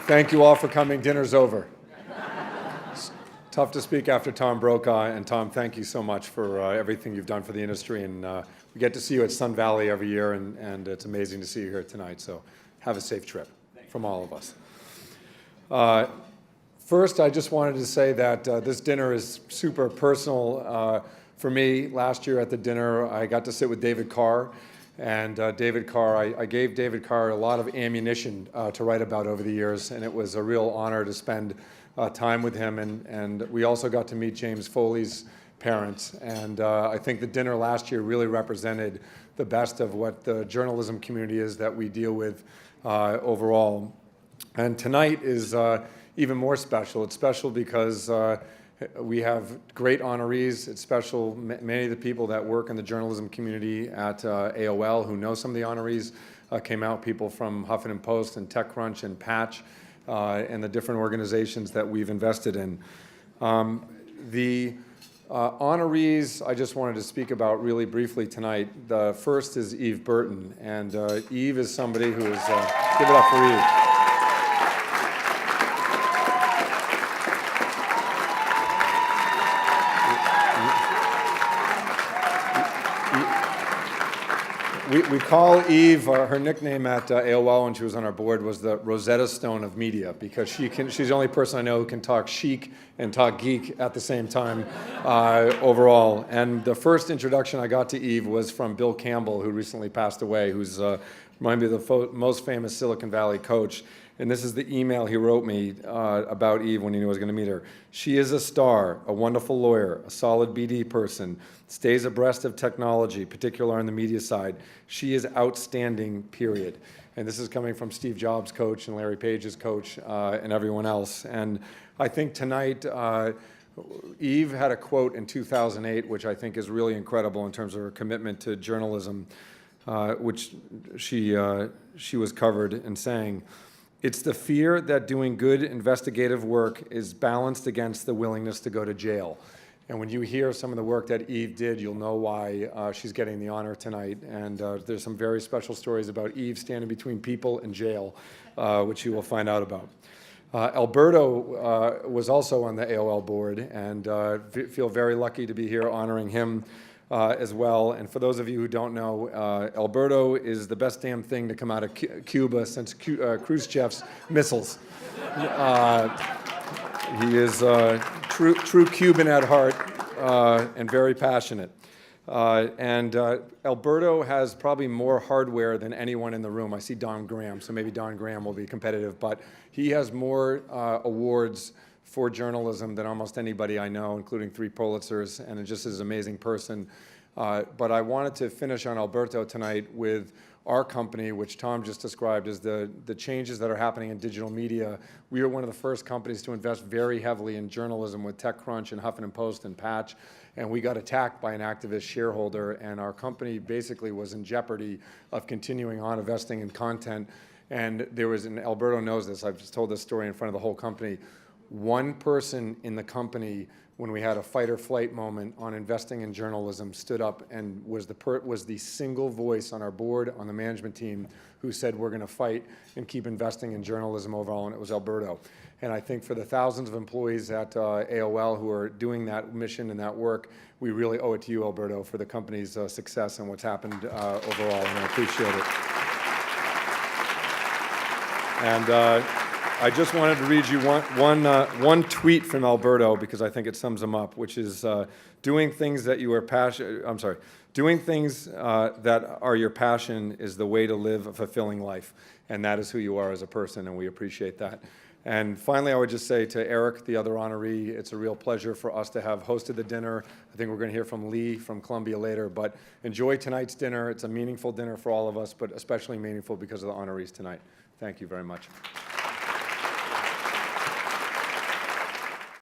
Thank you all for coming. Dinner's over. It's tough to speak after Tom Brokaw, and Tom, thank you so much for everything you've done for the industry, and we get to see you at Sun Valley every year, and it's amazing to see you here tonight, so have a safe trip from all of us. First, I just wanted to say that this dinner is super personal for me. Last year at the dinner, I got to sit with David Carr, and David Carr, I gave David Carr a lot of ammunition to write about over the years, and it was a real honor to spend time with him, and we also got to meet James Foley's parents, and I think the dinner last year really represented the best of what the journalism community is that we deal with overall. And tonight is even more special. It's special because we have great honorees. It's special. Many of the people that work in the journalism community at AOL who know some of the honorees came out, people from Huffington Post and TechCrunch and Patch and the different organizations that we've invested in. The honorees I just wanted to speak about really briefly tonight. The first is Eve Burton, and Eve is somebody who is, give it up for Eve. We call Eve, her nickname at AOL when she was on our board was the Rosetta Stone of media, because she's the only person I know who can talk chic and talk geek at the same time overall. And the first introduction I got to Eve was from Bill Campbell, who recently passed away, who's reminded me of the most famous Silicon Valley coach. And this is the email he wrote me about Eve when he knew I was going to meet her. She is a star, a wonderful lawyer, a solid BD person, stays abreast of technology, particularly on the media side. She is outstanding, period. And this is coming from Steve Jobs' coach and Larry Page's coach and everyone else. And I think tonight, Eve had a quote in 2008, which I think is really incredible in terms of her commitment to journalism, which she was covered in saying, "It's the fear that doing good investigative work is balanced against the willingness to go to jail." And when you hear some of the work that Eve did, you'll know why she's getting the honor tonight. And there's some very special stories about Eve standing between people and jail, which you will find out about. Alberto was also on the AOL board, and feel very lucky to be here honoring him as well. And for those of you who don't know, Alberto is the best damn thing to come out of Cuba since Khrushchev's missiles. He is true Cuban at heart and very passionate. Alberto has probably more hardware than anyone in the room. I see Don Graham, so maybe Don Graham will be competitive, but he has more awards for journalism than almost anybody I know, including 3 Pulitzers, and just is an amazing person. But I wanted to finish on Alberto tonight with our company, which Tom just described as the changes that are happening in digital media. We are one of the first companies to invest very heavily in journalism with TechCrunch and Huffington Post and Patch, and we got attacked by an activist shareholder, and our company basically was in jeopardy of continuing on investing in content. And there was, and Alberto knows this, I've just told this story in front of the whole company, one person in the company, when we had a fight or flight moment on investing in journalism, stood up and was the single voice on our board, on the management team, who said we're going to fight and keep investing in journalism overall, and it was Alberto. And I think for the thousands of employees at AOL who are doing that mission and that work, we really owe it to you, Alberto, for the company's success and what's happened overall, and I appreciate it. And I just wanted to read you one tweet from Alberto, because I think it sums him up, which is doing things that you are doing things that are your passion is the way to live a fulfilling life, and that is who you are as a person, and we appreciate that. And finally, I would just say to Eric, the other honoree, it's a real pleasure for us to have hosted the dinner. I think we're going to hear from Lee from Columbia later, but enjoy tonight's dinner. It's a meaningful dinner for all of us, but especially meaningful because of the honorees tonight. Thank you very much.